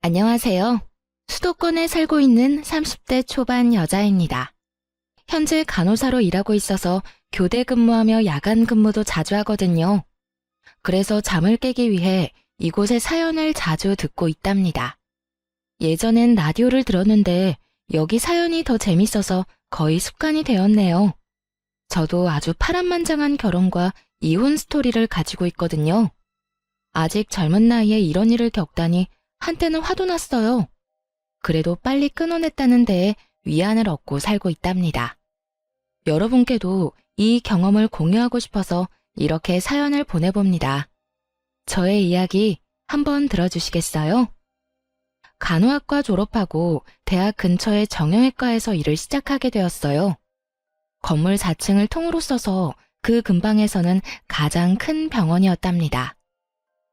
안녕하세요. 수도권에 살고 있는 30대 초반 여자입니다. 현재 간호사로 일하고 있어서 교대 근무하며 야간 근무도 자주 하거든요. 그래서 잠을 깨기 위해 이곳의 사연을 자주 듣고 있답니다. 예전엔 라디오를 들었는데 여기 사연이 더 재밌어서 거의 습관이 되었네요. 저도 아주 파란만장한 결혼과 이혼 스토리를 가지고 있거든요. 아직 젊은 나이에 이런 일을 겪다니 한때는 화도 났어요. 그래도 빨리 끊어냈다는 데에 위안을 얻고 살고 있답니다. 여러분께도 이 경험을 공유하고 싶어서 이렇게 사연을 보내봅니다. 저의 이야기 한번 들어주시겠어요? 간호학과 졸업하고 대학 근처의 정형외과에서 일을 시작하게 되었어요. 건물 4층을 통으로 써서 그 근방에서는 가장 큰 병원이었답니다.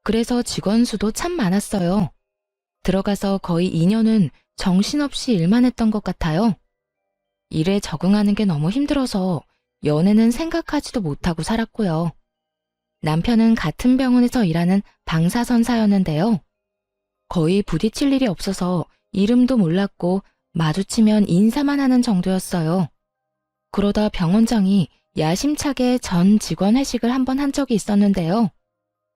그래서 직원 수도 참 많았어요. 들어가서 거의 2년은 정신없이 일만 했던 것 같아요. 일에 적응하는 게 너무 힘들어서 연애는 생각하지도 못하고 살았고요. 남편은 같은 병원에서 일하는 방사선사였는데요. 거의 부딪힐 일이 없어서 이름도 몰랐고 마주치면 인사만 하는 정도였어요. 그러다 병원장이 야심차게 전 직원 회식을 한번 한 적이 있었는데요.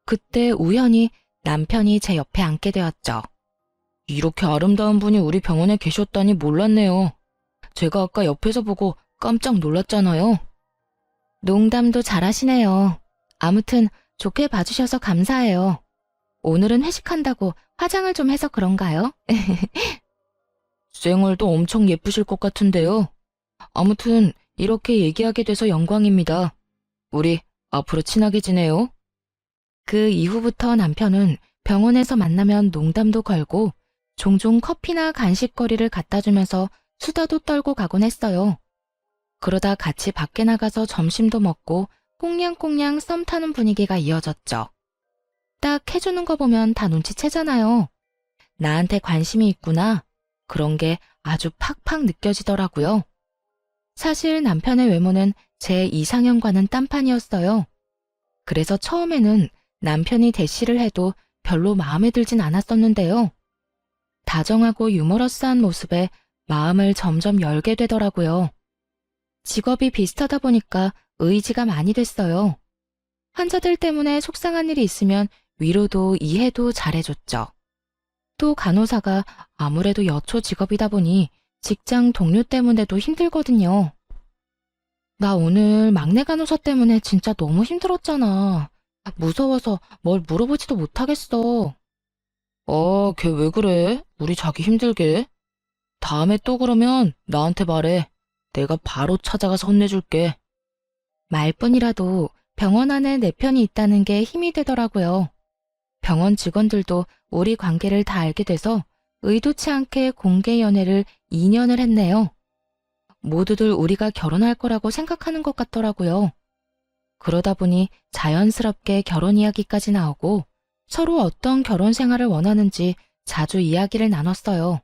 그때 우연히 남편이 제 옆에 앉게 되었죠. 이렇게 아름다운 분이 우리 병원에 계셨다니 몰랐네요. 제가 아까 옆에서 보고 깜짝 놀랐잖아요. 농담도 잘하시네요. 아무튼 좋게 봐주셔서 감사해요. 오늘은 회식한다고 화장을 좀 해서 그런가요? 쌩얼도 엄청 예쁘실 것 같은데요. 아무튼 이렇게 얘기하게 돼서 영광입니다. 우리 앞으로 친하게 지내요. 그 이후부터 남편은 병원에서 만나면 농담도 걸고 종종 커피나 간식거리를 갖다 주면서 수다도 떨고 가곤 했어요. 그러다 같이 밖에 나가서 점심도 먹고 꽁냥꽁냥 썸 타는 분위기가 이어졌죠. 딱 해주는 거 보면 다 눈치채잖아요. 나한테 관심이 있구나. 그런 게 아주 팍팍 느껴지더라고요. 사실 남편의 외모는 제 이상형과는 딴판이었어요. 그래서 처음에는 남편이 대시를 해도 별로 마음에 들진 않았었는데요. 다정하고 유머러스한 모습에 마음을 점점 열게 되더라고요. 직업이 비슷하다 보니까 의지가 많이 됐어요. 환자들 때문에 속상한 일이 있으면 위로도 이해도 잘해줬죠. 또 간호사가 아무래도 여초 직업이다 보니 직장 동료 때문에도 힘들거든요. 나 오늘 막내 간호사 때문에 진짜 너무 힘들었잖아. 무서워서 뭘 물어보지도 못하겠어. 걔 왜 그래? 우리 자기 힘들게. 다음에 또 그러면 나한테 말해. 내가 바로 찾아가서 혼내줄게. 말뿐이라도 병원 안에 내 편이 있다는 게 힘이 되더라고요. 병원 직원들도 우리 관계를 다 알게 돼서 의도치 않게 공개 연애를 2년을 했네요. 모두들 우리가 결혼할 거라고 생각하는 것 같더라고요. 그러다 보니 자연스럽게 결혼 이야기까지 나오고 서로 어떤 결혼 생활을 원하는지 자주 이야기를 나눴어요.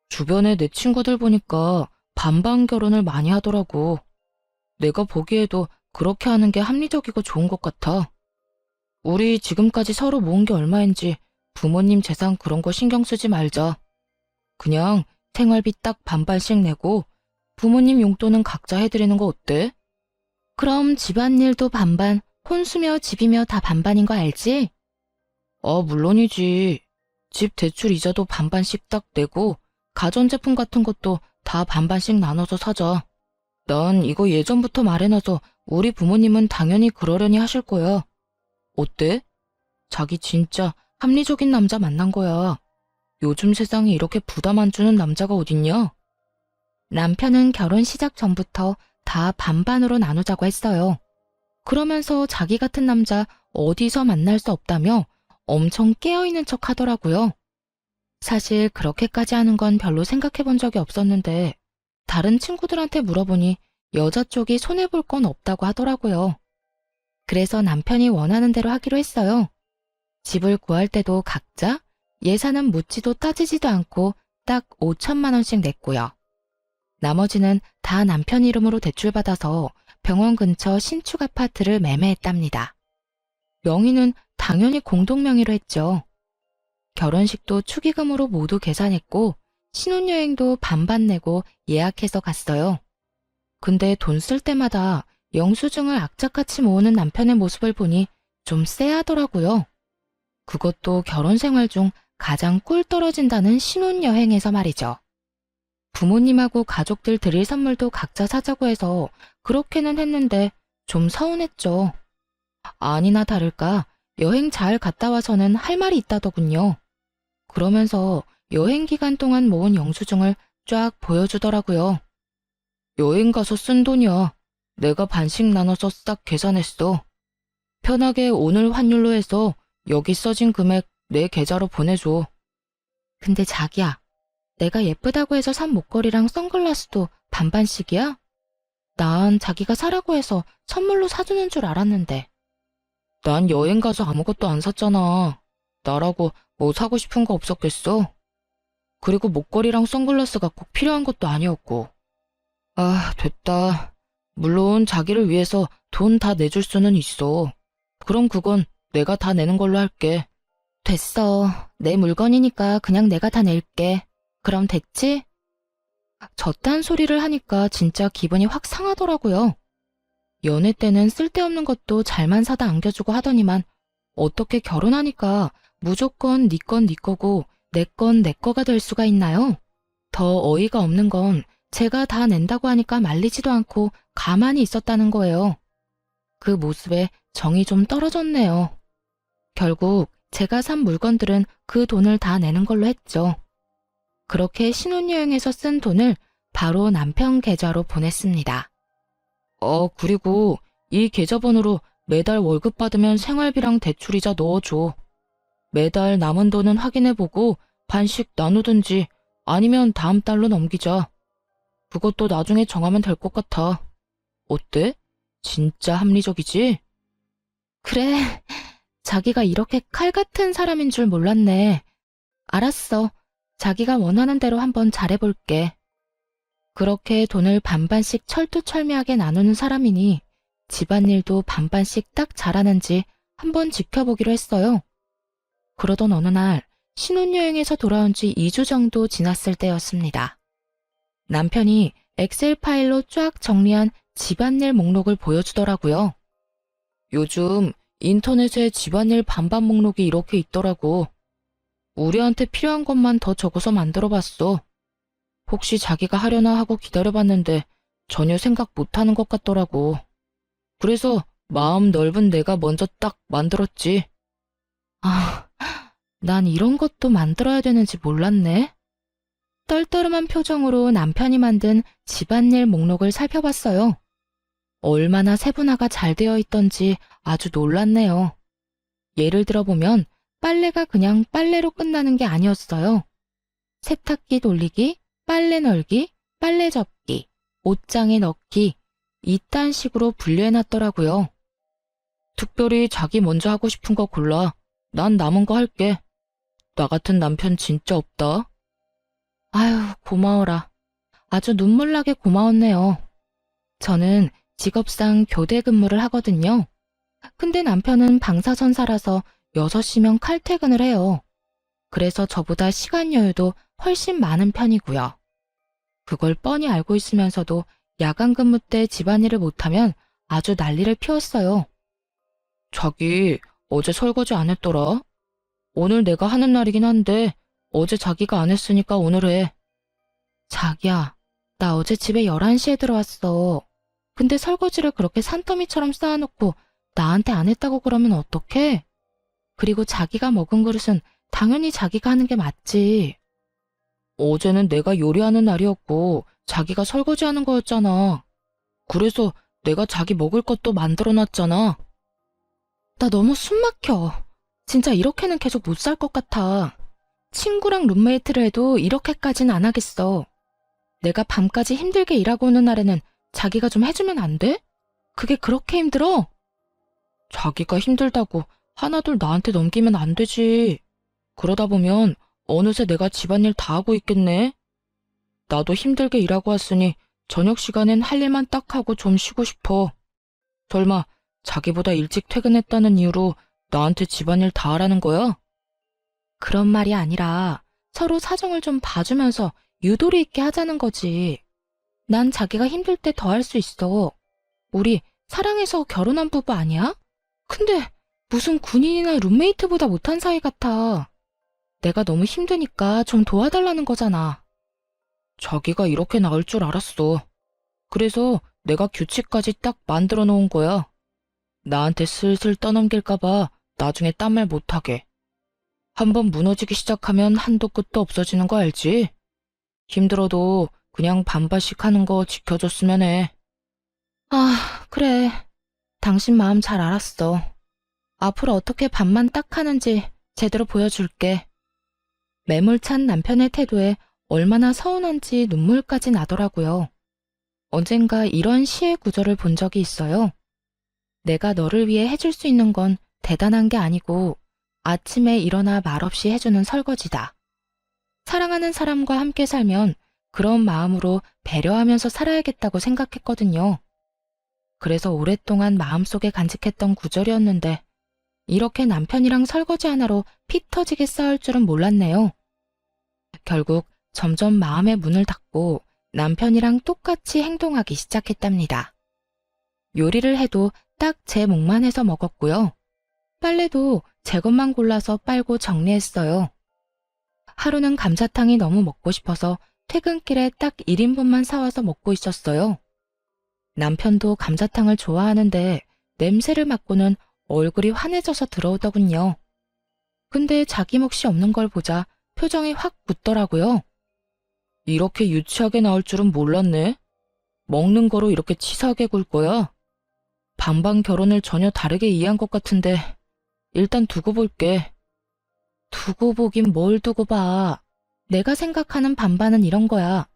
주변에 내 친구들 보니까 반반 결혼을 많이 하더라고. 내가 보기에도 그렇게 하는 게 합리적이고 좋은 것 같아. 우리 지금까지 서로 모은 게 얼마인지 부모님 재산 그런 거 신경 쓰지 말자. 그냥 생활비 딱 반반씩 내고 부모님 용돈은 각자 해드리는 거 어때? 그럼 집안일도 반반, 혼수며 집이며 다 반반인 거 알지? 물론이지. 집 대출 이자도 반반씩 딱 내고 가전제품 같은 것도 다 반반씩 나눠서 사자. 난 이거 예전부터 말해놔서 우리 부모님은 당연히 그러려니 하실 거야. 어때? 자기 진짜 합리적인 남자 만난 거야. 요즘 세상에 이렇게 부담 안 주는 남자가 어딨냐? 남편은 결혼 시작 전부터 다 반반으로 나누자고 했어요. 그러면서 자기 같은 남자 어디서 만날 수 없다며 엄청 깨어있는 척 하더라고요. 사실 그렇게까지 하는 건 별로 생각해 본 적이 없었는데 다른 친구들한테 물어보니 여자 쪽이 손해볼 건 없다고 하더라고요. 그래서 남편이 원하는 대로 하기로 했어요. 집을 구할 때도 각자 예산은 묻지도 따지지도 않고 딱 5천만 원씩 냈고요. 나머지는 다 남편 이름으로 대출받아서 병원 근처 신축 아파트를 매매했답니다. 명의는 당연히 공동 명의로 했죠. 결혼식도 축의금으로 모두 계산했고 신혼여행도 반반 내고 예약해서 갔어요. 근데 돈 쓸 때마다 영수증을 악착같이 모으는 남편의 모습을 보니 좀 쎄하더라고요. 그것도 결혼 생활 중 가장 꿀 떨어진다는 신혼여행에서 말이죠. 부모님하고 가족들 드릴 선물도 각자 사자고 해서 그렇게는 했는데 좀 서운했죠. 아니나 다를까 여행 잘 갔다 와서는 할 말이 있다더군요. 그러면서 여행 기간 동안 모은 영수증을 쫙 보여주더라고요. 여행 가서 쓴 돈이야. 내가 반씩 나눠서 싹 계산했어. 편하게 오늘 환율로 해서 여기 써진 금액 내 계좌로 보내줘. 근데 자기야, 내가 예쁘다고 해서 산 목걸이랑 선글라스도 반반씩이야? 난 자기가 사라고 해서 선물로 사주는 줄 알았는데. 난 여행 가서 아무것도 안 샀잖아. 나라고 뭐 사고 싶은 거 없었겠어? 그리고 목걸이랑 선글라스가 꼭 필요한 것도 아니었고. 아, 됐다. 물론 자기를 위해서 돈 다 내줄 수는 있어. 그럼 그건 내가 다 내는 걸로 할게. 됐어. 내 물건이니까 그냥 내가 다 낼게. 그럼 됐지? 저딴 소리를 하니까 진짜 기분이 확 상하더라고요. 연애 때는 쓸데없는 것도 잘만 사다 안겨주고 하더니만 어떻게 결혼하니까 무조건 네 건 네 거고 내 건 내 거가 될 수가 있나요? 더 어이가 없는 건 제가 다 낸다고 하니까 말리지도 않고 가만히 있었다는 거예요. 그 모습에 정이 좀 떨어졌네요. 결국 제가 산 물건들은 그 돈을 다 내는 걸로 했죠. 그렇게 신혼여행에서 쓴 돈을 바로 남편 계좌로 보냈습니다. 그리고 이 계좌번호로 매달 월급 받으면 생활비랑 대출이자 넣어줘. 매달 남은 돈은 확인해보고 반씩 나누든지 아니면 다음 달로 넘기자. 그것도 나중에 정하면 될 것 같아. 어때? 진짜 합리적이지? 그래, 자기가 이렇게 칼 같은 사람인 줄 몰랐네. 알았어. 자기가 원하는 대로 한번 잘해볼게. 그렇게 돈을 반반씩 철두철미하게 나누는 사람이니 집안일도 반반씩 딱 잘하는지 한번 지켜보기로 했어요. 그러던 어느 날 신혼여행에서 돌아온 지 2주 정도 지났을 때였습니다. 남편이 엑셀 파일로 쫙 정리한 집안일 목록을 보여주더라고요. 요즘 인터넷에 집안일 반반 목록이 이렇게 있더라고. 우리한테 필요한 것만 더 적어서 만들어봤어. 혹시 자기가 하려나 하고 기다려봤는데 전혀 생각 못하는 것 같더라고. 그래서 마음 넓은 내가 먼저 딱 만들었지. 아, 난 이런 것도 만들어야 되는지 몰랐네. 떨떠름한 표정으로 남편이 만든 집안일 목록을 살펴봤어요. 얼마나 세분화가 잘 되어 있던지 아주 놀랐네요. 예를 들어보면 빨래가 그냥 빨래로 끝나는 게 아니었어요. 세탁기 돌리기, 빨래 널기, 빨래 접기, 옷장에 넣기, 이딴 식으로 분류해놨더라고요. 특별히 자기 먼저 하고 싶은 거 골라. 난 남은 거 할게. 나 같은 남편 진짜 없다. 아유, 고마워라. 아주 눈물나게 고마웠네요. 저는 직업상 교대 근무를 하거든요. 근데 남편은 방사선사라서 6시면 칼퇴근을 해요. 그래서 저보다 시간 여유도 훨씬 많은 편이고요. 그걸 뻔히 알고 있으면서도 야간 근무 때 집안일을 못하면 아주 난리를 피웠어요. 자기 어제 설거지 안 했더라? 오늘 내가 하는 날이긴 한데 어제 자기가 안 했으니까 오늘 해. 자기야, 나 어제 집에 11시에 들어왔어. 근데 설거지를 그렇게 산더미처럼 쌓아놓고 나한테 안 했다고 그러면 어떡해? 그리고 자기가 먹은 그릇은 당연히 자기가 하는 게 맞지. 어제는 내가 요리하는 날이었고 자기가 설거지하는 거였잖아. 그래서 내가 자기 먹을 것도 만들어놨잖아. 나 너무 숨 막혀. 진짜 이렇게는 계속 못 살 것 같아. 친구랑 룸메이트를 해도 이렇게까지는 안 하겠어. 내가 밤까지 힘들게 일하고 오는 날에는 자기가 좀 해주면 안 돼? 그게 그렇게 힘들어? 자기가 힘들다고 하나둘 나한테 넘기면 안 되지. 그러다 보면 어느새 내가 집안일 다 하고 있겠네. 나도 힘들게 일하고 왔으니 저녁 시간엔 할 일만 딱 하고 좀 쉬고 싶어. 설마 자기보다 일찍 퇴근했다는 이유로 나한테 집안일 다 하라는 거야? 그런 말이 아니라 서로 사정을 좀 봐주면서 유도리 있게 하자는 거지. 난 자기가 힘들 때 더 할 수 있어. 우리 사랑해서 결혼한 부부 아니야? 근데 무슨 군인이나 룸메이트보다 못한 사이 같아. 내가 너무 힘드니까 좀 도와달라는 거잖아. 자기가 이렇게 나올 줄 알았어. 그래서 내가 규칙까지 딱 만들어 놓은 거야. 나한테 슬슬 떠넘길까봐 나중에 딴 말 못하게. 한번 무너지기 시작하면 한도 끝도 없어지는 거 알지? 힘들어도 그냥 반반씩 하는 거 지켜줬으면 해. 아, 그래. 당신 마음 잘 알았어. 앞으로 어떻게 반만 딱 하는지 제대로 보여줄게. 매몰찬 남편의 태도에 얼마나 서운한지 눈물까지 나더라고요. 언젠가 이런 시의 구절을 본 적이 있어요. 내가 너를 위해 해줄 수 있는 건 대단한 게 아니고 아침에 일어나 말없이 해주는 설거지다. 사랑하는 사람과 함께 살면 그런 마음으로 배려하면서 살아야겠다고 생각했거든요. 그래서 오랫동안 마음속에 간직했던 구절이었는데 이렇게 남편이랑 설거지 하나로 피 터지게 싸울 줄은 몰랐네요. 결국 점점 마음의 문을 닫고 남편이랑 똑같이 행동하기 시작했답니다. 요리를 해도 딱 제 몫만 해서 먹었고요. 빨래도 제 것만 골라서 빨고 정리했어요. 하루는 감자탕이 너무 먹고 싶어서 퇴근길에 딱 1인분만 사와서 먹고 있었어요. 남편도 감자탕을 좋아하는데 냄새를 맡고는 얼굴이 환해져서 들어오더군요. 근데 자기 몫이 없는 걸 보자 표정이 확 굳더라고요. 이렇게 유치하게 나올 줄은 몰랐네. 먹는 거로 이렇게 치사하게 굴 거야? 반반 결혼을 전혀 다르게 이해한 것 같은데 일단 두고 볼게. 두고 보긴 뭘 두고 봐. 내가 생각하는 반반은 이런 거야.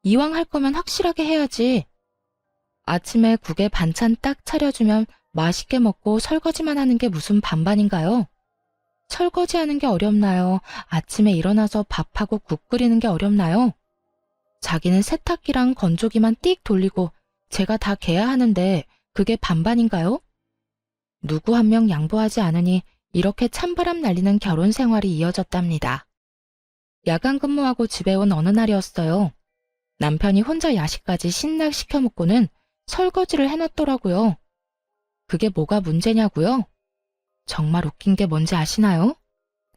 이왕 할 거면 확실하게 해야지. 아침에 국에 반찬 딱 차려주면 맛있게 먹고 설거지만 하는 게 무슨 반반인가요? 설거지하는 게 어렵나요? 아침에 일어나서 밥하고 국 끓이는 게 어렵나요? 자기는 세탁기랑 건조기만 띡 돌리고 제가 다 개야 하는데 그게 반반인가요? 누구 한 명 양보하지 않으니 이렇게 찬바람 날리는 결혼 생활이 이어졌답니다. 야간 근무하고 집에 온 어느 날이었어요. 남편이 혼자 야식까지 신나 시켜 먹고는 설거지를 해놨더라고요. 그게 뭐가 문제냐고요? 정말 웃긴 게 뭔지 아시나요?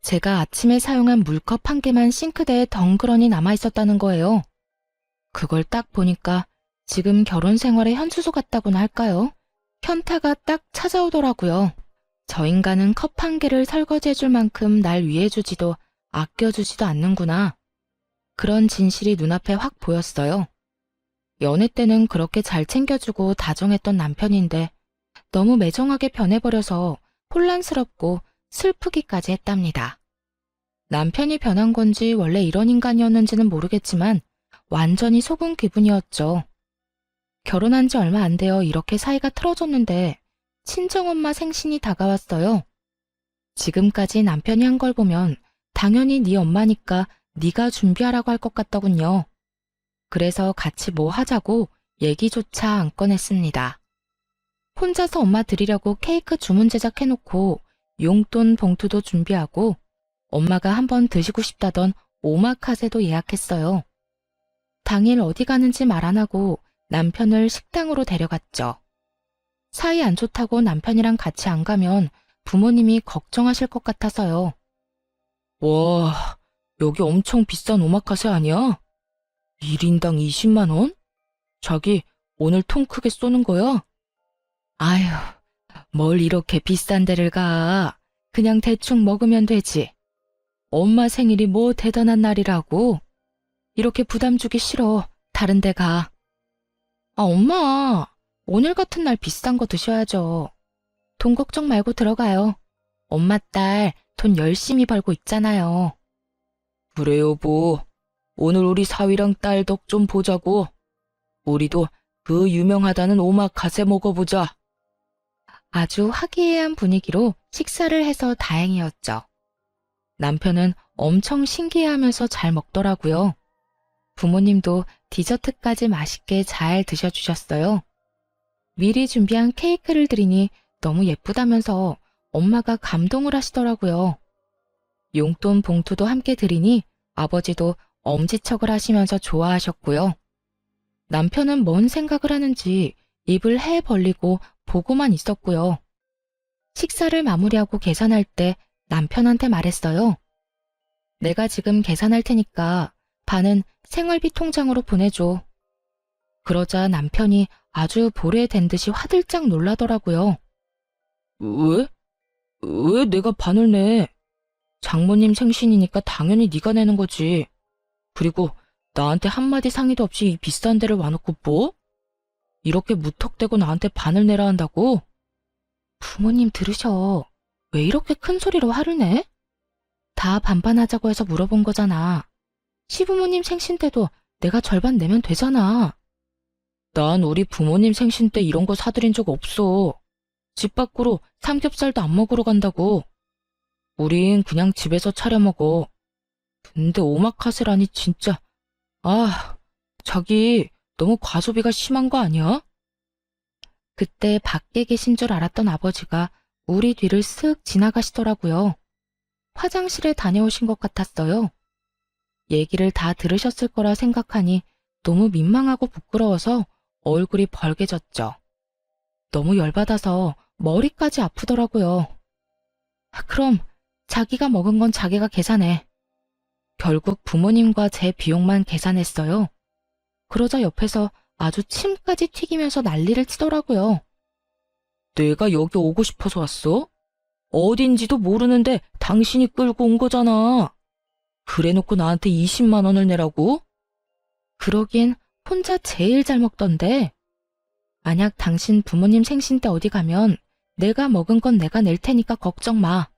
제가 아침에 사용한 물컵 한 개만 싱크대에 덩그러니 남아있었다는 거예요. 그걸 딱 보니까 지금 결혼 생활의 현수소 같다고나 할까요? 현타가 딱 찾아오더라고요. 저 인간은 컵 한 개를 설거지해줄 만큼 날 위해주지도 아껴주지도 않는구나. 그런 진실이 눈앞에 확 보였어요. 연애 때는 그렇게 잘 챙겨주고 다정했던 남편인데 너무 매정하게 변해버려서 혼란스럽고 슬프기까지 했답니다. 남편이 변한 건지 원래 이런 인간이었는지는 모르겠지만 완전히 속은 기분이었죠. 결혼한 지 얼마 안 되어 이렇게 사이가 틀어졌는데 친정엄마 생신이 다가왔어요. 지금까지 남편이 한 걸 보면 당연히 네 엄마니까 네가 준비하라고 할 것 같더군요. 그래서 같이 뭐 하자고 얘기조차 안 꺼냈습니다. 혼자서 엄마 드리려고 케이크 주문 제작해놓고 용돈 봉투도 준비하고 엄마가 한번 드시고 싶다던 오마카세도 예약했어요. 당일 어디 가는지 말 안 하고 남편을 식당으로 데려갔죠. 사이 안 좋다고 남편이랑 같이 안 가면 부모님이 걱정하실 것 같아서요. 와, 여기 엄청 비싼 오마카세 아니야? 1인당 20만 원? 자기 오늘 통 크게 쏘는 거야? 아휴, 뭘 이렇게 비싼 데를 가. 그냥 대충 먹으면 되지. 엄마 생일이 뭐 대단한 날이라고. 이렇게 부담 주기 싫어. 다른 데 가. 아, 엄마. 오늘 같은 날 비싼 거 드셔야죠. 돈 걱정 말고 들어가요. 엄마 딸 돈 열심히 벌고 있잖아요. 그래 여보. 오늘 우리 사위랑 딸 덕 좀 보자고. 우리도 그 유명하다는 오마카세 먹어보자. 아주 화기애애한 분위기로 식사를 해서 다행이었죠. 남편은 엄청 신기해하면서 잘 먹더라고요. 부모님도 디저트까지 맛있게 잘 드셔주셨어요. 미리 준비한 케이크를 드리니 너무 예쁘다면서 엄마가 감동을 하시더라고요. 용돈 봉투도 함께 드리니 아버지도 엄지척을 하시면서 좋아하셨고요. 남편은 뭔 생각을 하는지 입을 해 벌리고 보고만 있었고요. 식사를 마무리하고 계산할 때 남편한테 말했어요. 내가 지금 계산할 테니까 반은 생활비 통장으로 보내줘. 그러자 남편이 아주 보레된 듯이 화들짝 놀라더라고요. 왜? 왜 내가 반을 내? 장모님 생신이니까 당연히 네가 내는 거지. 그리고 나한테 한마디 상의도 없이 이 비싼 데를 와놓고 뭐? 이렇게 무턱대고 나한테 반을 내라 한다고? 부모님 들으셔. 왜 이렇게 큰 소리로 화를 내? 다 반반하자고 해서 물어본 거잖아. 시부모님 생신 때도 내가 절반 내면 되잖아. 난 우리 부모님 생신 때 이런 거 사드린 적 없어. 집 밖으로 삼겹살도 안 먹으러 간다고. 우린 그냥 집에서 차려 먹어. 근데 오마카세라니 진짜. 아, 자기 너무 과소비가 심한 거 아니야? 그때 밖에 계신 줄 알았던 아버지가 우리 뒤를 쓱 지나가시더라고요. 화장실에 다녀오신 것 같았어요. 얘기를 다 들으셨을 거라 생각하니 너무 민망하고 부끄러워서 얼굴이 벌개졌죠. 너무 열받아서 머리까지 아프더라고요. 그럼 자기가 먹은 건 자기가 계산해. 결국 부모님과 제 비용만 계산했어요. 그러자 옆에서 아주 침까지 튀기면서 난리를 치더라고요. 내가 여기 오고 싶어서 왔어? 어딘지도 모르는데 당신이 끌고 온 거잖아. 그래놓고 나한테 20만 원을 내라고? 그러긴 혼자 제일 잘 먹던데. 만약 당신 부모님 생신 때 어디 가면 내가 먹은 건 내가 낼 테니까 걱정 마.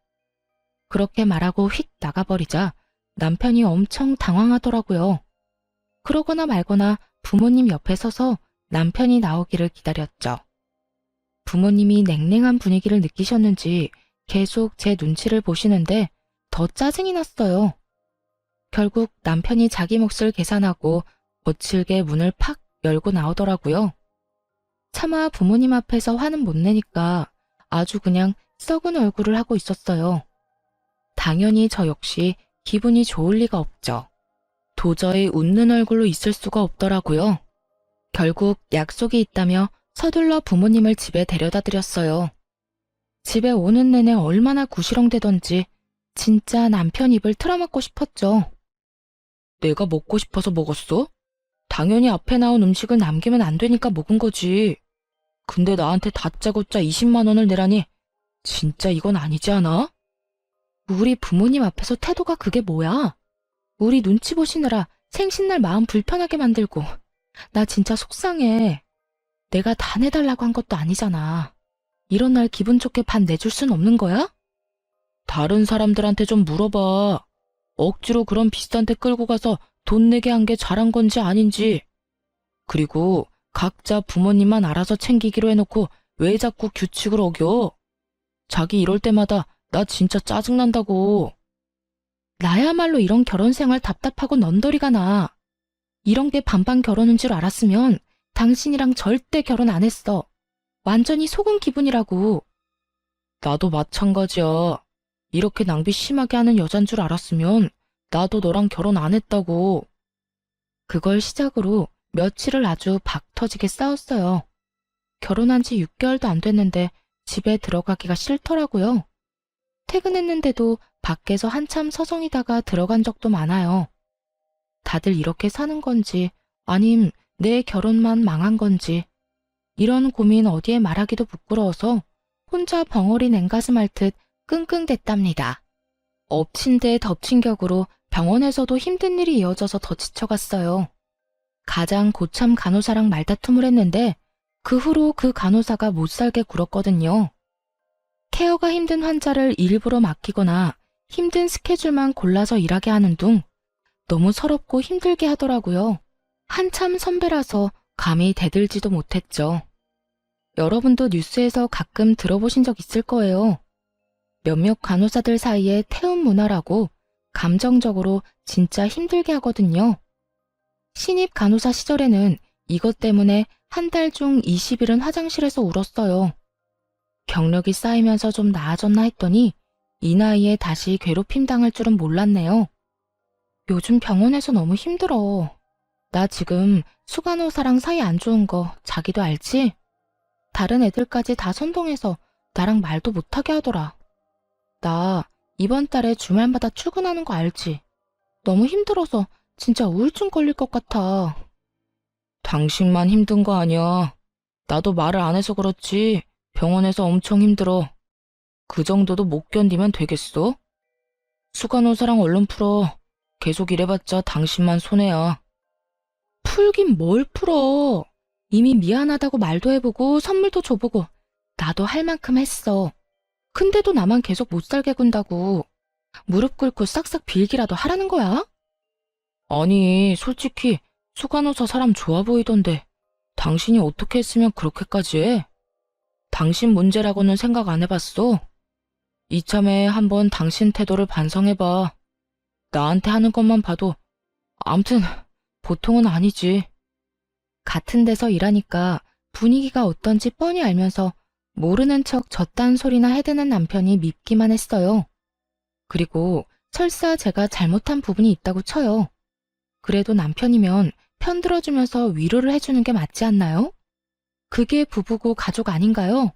그렇게 말하고 휙 나가버리자 남편이 엄청 당황하더라고요. 그러거나 말거나 부모님 옆에 서서 남편이 나오기를 기다렸죠. 부모님이 냉랭한 분위기를 느끼셨는지 계속 제 눈치를 보시는데 더 짜증이 났어요. 결국 남편이 자기 몫을 계산하고 거칠게 문을 팍 열고 나오더라고요. 차마 부모님 앞에서 화는 못 내니까 아주 그냥 썩은 얼굴을 하고 있었어요. 당연히 저 역시 기분이 좋을 리가 없죠. 도저히 웃는 얼굴로 있을 수가 없더라고요. 결국 약속이 있다며 서둘러 부모님을 집에 데려다 드렸어요. 집에 오는 내내 얼마나 구시렁대던지 진짜 남편 입을 틀어막고 싶었죠. 내가 먹고 싶어서 먹었어? 당연히 앞에 나온 음식을 남기면 안 되니까 먹은 거지. 근데 나한테 다짜고짜 20만 원을 내라니 진짜 이건 아니지 않아? 우리 부모님 앞에서 태도가 그게 뭐야? 우리 눈치 보시느라 생신날 마음 불편하게 만들고. 나 진짜 속상해. 내가 다 내달라고 한 것도 아니잖아. 이런 날 기분 좋게 반 내줄 순 없는 거야? 다른 사람들한테 좀 물어봐. 억지로 그런 비싼 데 끌고 가서 돈 내게 한 게 잘한 건지 아닌지. 그리고 각자 부모님만 알아서 챙기기로 해놓고 왜 자꾸 규칙을 어겨? 자기 이럴 때마다 나 진짜 짜증난다고. 나야말로 이런 결혼 생활 답답하고 넌더리가 나. 이런 게 반반 결혼인 줄 알았으면 당신이랑 절대 결혼 안 했어. 완전히 속은 기분이라고. 나도 마찬가지야. 이렇게 낭비 심하게 하는 여잔 줄 알았으면 나도 너랑 결혼 안 했다고. 그걸 시작으로 며칠을 아주 박 터지게 싸웠어요. 결혼한 지 6개월도 안 됐는데 집에 들어가기가 싫더라고요. 퇴근했는데도 밖에서 한참 서성이다가 들어간 적도 많아요. 다들 이렇게 사는 건지 아님 내 결혼만 망한 건지 이런 고민 어디에 말하기도 부끄러워서 혼자 벙어리 냉가슴 앓듯 끙끙댔답니다. 엎친 데 덮친 격으로 병원에서도 힘든 일이 이어져서 더 지쳐갔어요. 가장 고참 간호사랑 말다툼을 했는데 그 후로 그 간호사가 못 살게 굴었거든요. 케어가 힘든 환자를 일부러 맡기거나 힘든 스케줄만 골라서 일하게 하는 둥 너무 서럽고 힘들게 하더라고요. 한참 선배라서 감히 대들지도 못했죠. 여러분도 뉴스에서 가끔 들어보신 적 있을 거예요. 몇몇 간호사들 사이에 태움 문화라고 감정적으로 진짜 힘들게 하거든요. 신입 간호사 시절에는 이것 때문에 한 달 중 20일은 화장실에서 울었어요. 경력이 쌓이면서 좀 나아졌나 했더니 이 나이에 다시 괴롭힘 당할 줄은 몰랐네요. 요즘 병원에서 너무 힘들어. 나 지금 수간호사랑 사이 안 좋은 거 자기도 알지? 다른 애들까지 다 선동해서 나랑 말도 못하게 하더라. 나 이번 달에 주말마다 출근하는 거 알지? 너무 힘들어서 진짜 우울증 걸릴 것 같아. 당신만 힘든 거 아니야. 나도 말을 안 해서 그렇지. 병원에서 엄청 힘들어. 그 정도도 못 견디면 되겠어? 수간호사랑 얼른 풀어. 계속 이래봤자 당신만 손해야. 풀긴 뭘 풀어. 이미 미안하다고 말도 해보고 선물도 줘보고 나도 할 만큼 했어. 근데도 나만 계속 못 살게 군다고. 무릎 꿇고 싹싹 빌기라도 하라는 거야? 아니, 솔직히 수간호사 사람 좋아 보이던데 당신이 어떻게 했으면 그렇게까지 해? 당신 문제라고는 생각 안 해봤어? 이참에 한번 당신 태도를 반성해봐. 나한테 하는 것만 봐도 암튼 보통은 아니지. 같은 데서 일하니까 분위기가 어떤지 뻔히 알면서 모르는 척 저딴 소리나 해대는 남편이 밉기만 했어요. 그리고 설사 제가 잘못한 부분이 있다고 쳐요. 그래도 남편이면 편들어주면서 위로를 해주는 게 맞지 않나요? 그게 부부고 가족 아닌가요?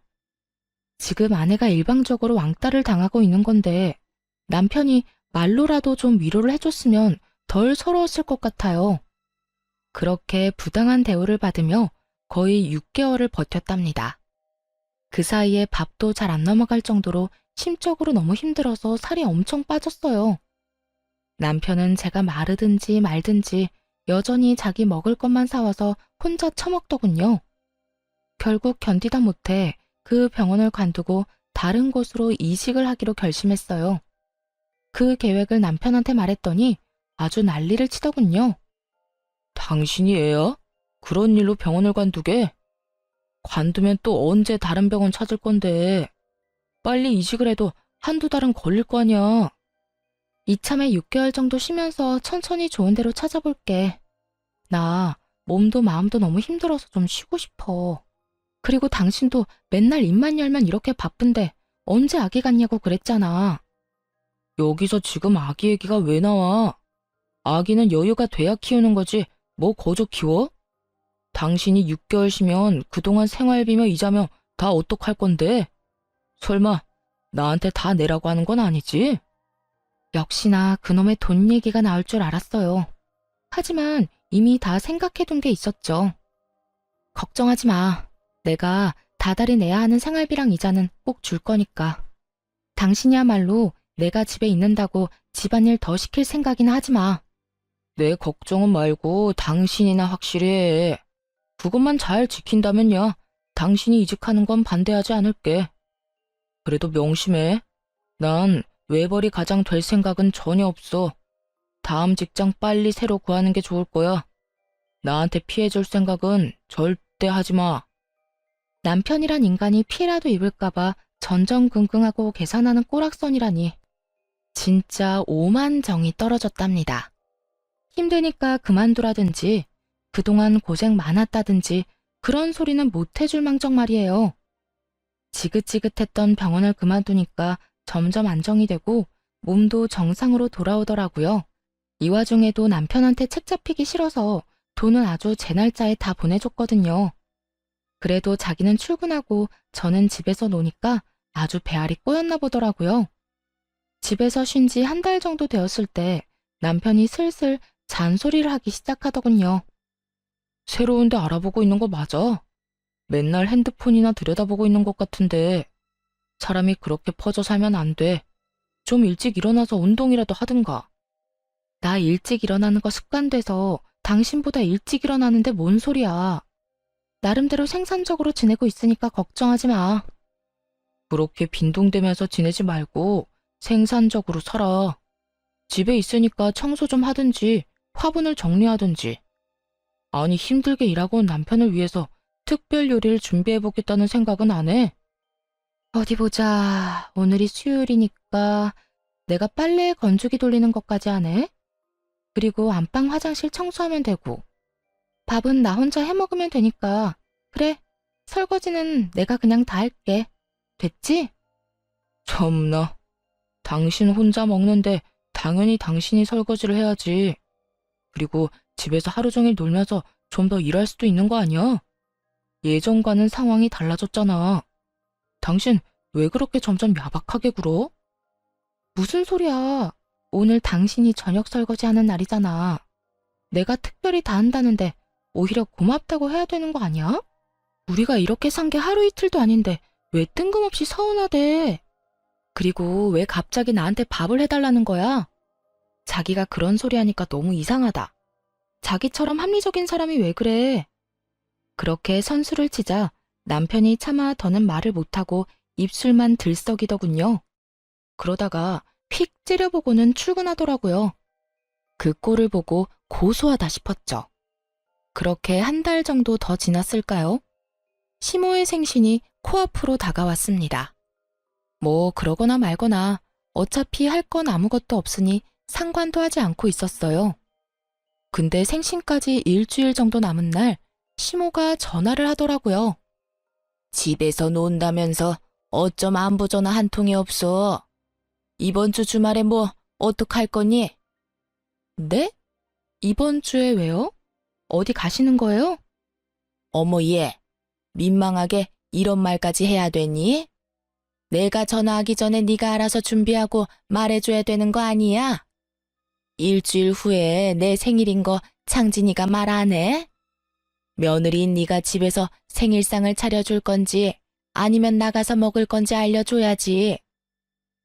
지금 아내가 일방적으로 왕따를 당하고 있는 건데 남편이 말로라도 좀 위로를 해줬으면 덜 서러웠을 것 같아요. 그렇게 부당한 대우를 받으며 거의 6개월을 버텼답니다. 그 사이에 밥도 잘 안 넘어갈 정도로 심적으로 너무 힘들어서 살이 엄청 빠졌어요. 남편은 제가 마르든지 말든지 여전히 자기 먹을 것만 사와서 혼자 처먹더군요. 결국 견디다 못해 그 병원을 관두고 다른 곳으로 이직을 하기로 결심했어요. 그 계획을 남편한테 말했더니 아주 난리를 치더군요. 당신이 애야? 그런 일로 병원을 관두게? 관두면 또 언제 다른 병원 찾을 건데. 빨리 이직을 해도 한두 달은 걸릴 거 아니야. 이참에 6개월 정도 쉬면서 천천히 좋은 데로 찾아볼게. 나 몸도 마음도 너무 힘들어서 좀 쉬고 싶어. 그리고 당신도 맨날 입만 열면 이렇게 바쁜데 언제 아기 같냐고 그랬잖아. 여기서 지금 아기 얘기가 왜 나와? 아기는 여유가 돼야 키우는 거지 뭐 거저 키워? 당신이 6개월 쉬면 그동안 생활비며 이자며 다 어떡할 건데? 설마 나한테 다 내라고 하는 건 아니지? 역시나 그놈의 돈 얘기가 나올 줄 알았어요. 하지만 이미 다 생각해둔 게 있었죠. 걱정하지 마. 내가 다달이 내야 하는 생활비랑 이자는 꼭 줄 거니까. 당신이야말로 내가 집에 있는다고 집안일 더 시킬 생각이나 하지 마. 내 걱정은 말고 당신이나 확실히 해. 그것만 잘 지킨다면야 당신이 이직하는 건 반대하지 않을게. 그래도 명심해. 난 외벌이 가장 될 생각은 전혀 없어. 다음 직장 빨리 새로 구하는 게 좋을 거야. 나한테 피해줄 생각은 절대 하지 마. 남편이란 인간이 피해라도 입을까봐 전전긍긍하고 계산하는 꼬락선이라니. 진짜 오만정이 떨어졌답니다. 힘드니까 그만두라든지 그동안 고생 많았다든지 그런 소리는 못 해줄 망정 말이에요. 지긋지긋했던 병원을 그만두니까 점점 안정이 되고 몸도 정상으로 돌아오더라고요. 이 와중에도 남편한테 책 잡히기 싫어서 돈은 아주 제 날짜에 다 보내줬거든요. 그래도 자기는 출근하고 저는 집에서 노니까 아주 배알이 꼬였나 보더라고요. 집에서 쉰 지 한 달 정도 되었을 때 남편이 슬슬 잔소리를 하기 시작하더군요. 새로운 데 알아보고 있는 거 맞아? 맨날 핸드폰이나 들여다보고 있는 것 같은데 사람이 그렇게 퍼져 살면 안 돼. 좀 일찍 일어나서 운동이라도 하든가. 나 일찍 일어나는 거 습관돼서 당신보다 일찍 일어나는데 뭔 소리야. 나름대로 생산적으로 지내고 있으니까 걱정하지 마. 그렇게 빈둥대면서 지내지 말고 생산적으로 살아. 집에 있으니까 청소 좀 하든지 화분을 정리하든지. 아니 힘들게 일하고 온 남편을 위해서 특별 요리를 준비해보겠다는 생각은 안 해? 어디 보자. 오늘이 수요일이니까 내가 빨래 건조기 돌리는 것까지 하네. 그리고 안방 화장실 청소하면 되고. 밥은 나 혼자 해먹으면 되니까. 그래, 설거지는 내가 그냥 다 할게. 됐지? 참나. 당신 혼자 먹는데 당연히 당신이 설거지를 해야지. 그리고 집에서 하루 종일 놀면서 좀 더 일할 수도 있는 거 아니야? 예전과는 상황이 달라졌잖아. 당신 왜 그렇게 점점 야박하게 굴어? 무슨 소리야. 오늘 당신이 저녁 설거지하는 날이잖아. 내가 특별히 다 한다는데 오히려 고맙다고 해야 되는 거 아니야? 우리가 이렇게 산 게 하루 이틀도 아닌데 왜 뜬금없이 서운하대? 그리고 왜 갑자기 나한테 밥을 해달라는 거야? 자기가 그런 소리 하니까 너무 이상하다. 자기처럼 합리적인 사람이 왜 그래? 그렇게 선수를 치자 남편이 차마 더는 말을 못하고 입술만 들썩이더군요. 그러다가 휙 째려보고는 출근하더라고요. 그 꼴을 보고 고소하다 싶었죠. 그렇게 한 달 정도 더 지났을까요? 시모의 생신이 코앞으로 다가왔습니다. 뭐 그러거나 말거나 어차피 할 건 아무것도 없으니 상관도 하지 않고 있었어요. 근데 생신까지 일주일 정도 남은 날 시모가 전화를 하더라고요. 집에서 논다면서 어쩜 안부 전화 한 통이 없어. 이번 주 주말에 뭐 어떡할 거니? 네? 이번 주에 왜요? 어디 가시는 거예요? 어머 얘, 민망하게 이런 말까지 해야 되니? 내가 전화하기 전에 네가 알아서 준비하고 말해줘야 되는 거 아니야? 일주일 후에 내 생일인 거 창진이가 말 안 해? 며느리인 네가 집에서 생일상을 차려줄 건지 아니면 나가서 먹을 건지 알려줘야지.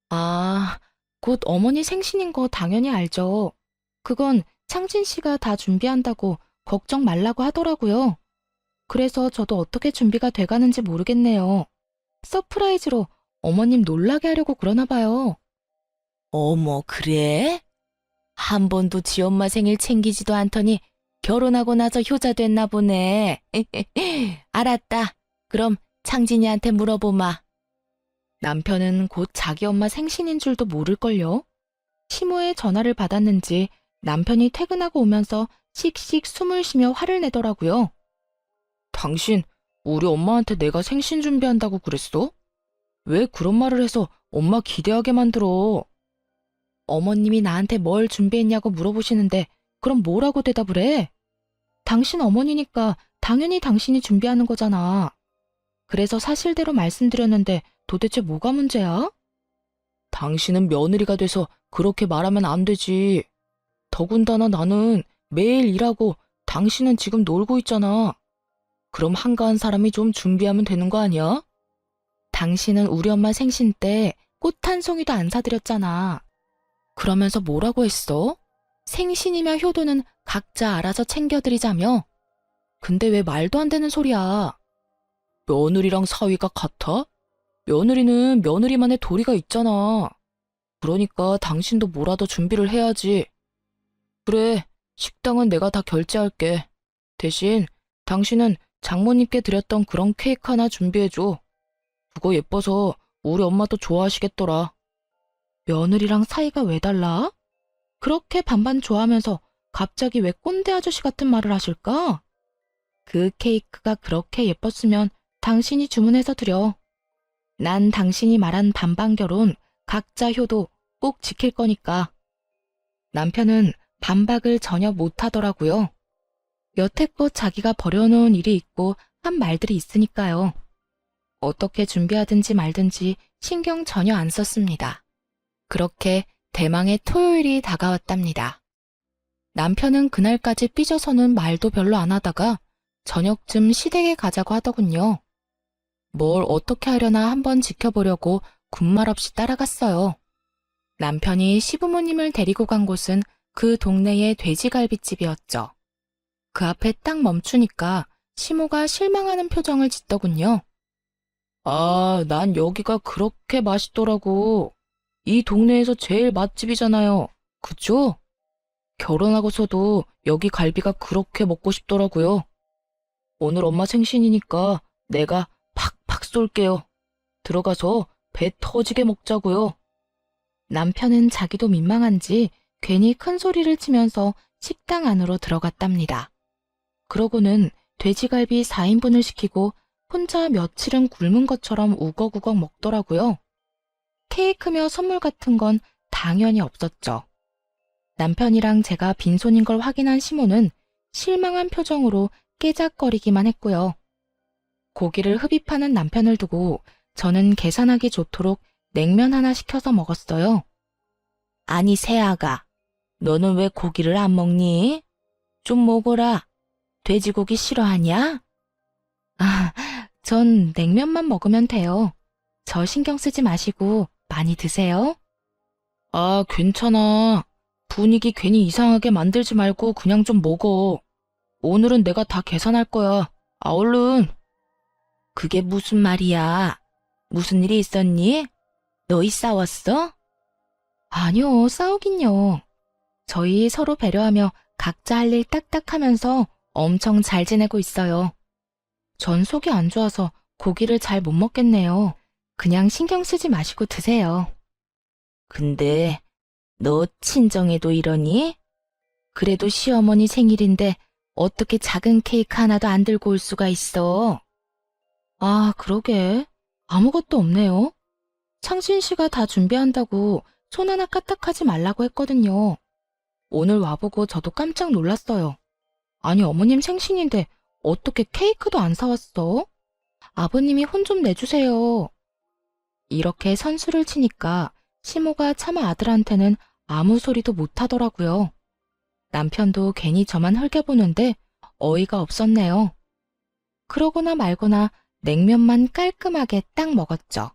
아, 곧 어머니 생신인 거 당연히 알죠. 그건 창진 씨가 다 준비한다고 걱정 말라고 하더라고요. 그래서 저도 어떻게 준비가 돼가는지 모르겠네요. 서프라이즈로 어머님 놀라게 하려고 그러나 봐요. 어머, 그래? 한 번도 지 엄마 생일 챙기지도 않더니 결혼하고 나서 효자 됐나 보네. 알았다. 그럼 창진이한테 물어보마. 남편은 곧 자기 엄마 생신인 줄도 모를걸요. 시모의 전화를 받았는지 남편이 퇴근하고 오면서 씩씩 숨을 쉬며 화를 내더라고요. 당신, 우리 엄마한테 내가 생신 준비한다고 그랬어? 왜 그런 말을 해서 엄마 기대하게 만들어? 어머님이 나한테 뭘 준비했냐고 물어보시는데 그럼 뭐라고 대답을 해? 당신 어머니니까 당연히 당신이 준비하는 거잖아. 그래서 사실대로 말씀드렸는데 도대체 뭐가 문제야? 당신은 며느리가 돼서 그렇게 말하면 안 되지. 더군다나 나는 매일 일하고 당신은 지금 놀고 있잖아. 그럼 한가한 사람이 좀 준비하면 되는 거 아니야? 당신은 우리 엄마 생신 때 꽃 한 송이도 안 사드렸잖아. 그러면서 뭐라고 했어? 생신이며 효도는 각자 알아서 챙겨드리자며? 근데 왜 말도 안 되는 소리야? 며느리랑 사위가 같아? 며느리는 며느리만의 도리가 있잖아. 그러니까 당신도 뭐라도 준비를 해야지. 그래, 식당은 내가 다 결제할게. 대신 당신은 장모님께 드렸던 그런 케이크 하나 준비해줘. 그거 예뻐서 우리 엄마도 좋아하시겠더라. 며느리랑 사이가 왜 달라? 그렇게 반반 좋아하면서 갑자기 왜 꼰대 아저씨 같은 말을 하실까? 그 케이크가 그렇게 예뻤으면 당신이 주문해서 드려. 난 당신이 말한 반반 결혼, 각자 효도 꼭 지킬 거니까. 남편은 반박을 전혀 못하더라고요. 여태껏 자기가 벌여놓은 일이 있고 한 말들이 있으니까요. 어떻게 준비하든지 말든지 신경 전혀 안 썼습니다. 그렇게 대망의 토요일이 다가왔답니다. 남편은 그날까지 삐져서는 말도 별로 안 하다가 저녁쯤 시댁에 가자고 하더군요. 뭘 어떻게 하려나 한번 지켜보려고 군말 없이 따라갔어요. 남편이 시부모님을 데리고 간 곳은 그 동네의 돼지갈비집이었죠. 그 앞에 딱 멈추니까 시모가 실망하는 표정을 짓더군요. 아, 난 여기가 그렇게 맛있더라고. 이 동네에서 제일 맛집이잖아요. 그쵸? 결혼하고서도 여기 갈비가 그렇게 먹고 싶더라고요. 오늘 엄마 생신이니까 내가 팍팍 쏠게요. 들어가서 배 터지게 먹자고요. 남편은 자기도 민망한지 괜히 큰 소리를 치면서 식당 안으로 들어갔답니다. 그러고는 돼지갈비 4인분을 시키고 혼자 며칠은 굶은 것처럼 우걱우걱 먹더라고요. 케이크며 선물 같은 건 당연히 없었죠. 남편이랑 제가 빈손인 걸 확인한 시모는 실망한 표정으로 깨작거리기만 했고요. 고기를 흡입하는 남편을 두고 저는 계산하기 좋도록 냉면 하나 시켜서 먹었어요. 아니, 새아가, 너는 왜 고기를 안 먹니? 좀 먹어라. 돼지고기 싫어하냐? 아, 전 냉면만 먹으면 돼요. 저 신경 쓰지 마시고 많이 드세요. 아, 괜찮아. 분위기 괜히 이상하게 만들지 말고 그냥 좀 먹어. 오늘은 내가 다 계산할 거야. 아, 얼른. 그게 무슨 말이야? 무슨 일이 있었니? 너희 싸웠어? 아니요, 싸우긴요. 저희 서로 배려하며 각자 할 일 딱딱 하면서 엄청 잘 지내고 있어요. 전 속이 안 좋아서 고기를 잘 못 먹겠네요. 그냥 신경 쓰지 마시고 드세요. 근데 너 친정에도 이러니? 그래도 시어머니 생일인데 어떻게 작은 케이크 하나도 안 들고 올 수가 있어? 아, 그러게. 아무것도 없네요. 창신 씨가 다 준비한다고 손 하나 까딱하지 말라고 했거든요. 오늘 와보고 저도 깜짝 놀랐어요. 아니, 어머님 생신인데 어떻게 케이크도 안 사왔어? 아버님이 혼 좀 내주세요. 이렇게 선수를 치니까 시모가 차마 아들한테는 아무 소리도 못하더라고요. 남편도 괜히 저만 흘겨보는데 어이가 없었네요. 그러거나 말거나 냉면만 깔끔하게 딱 먹었죠.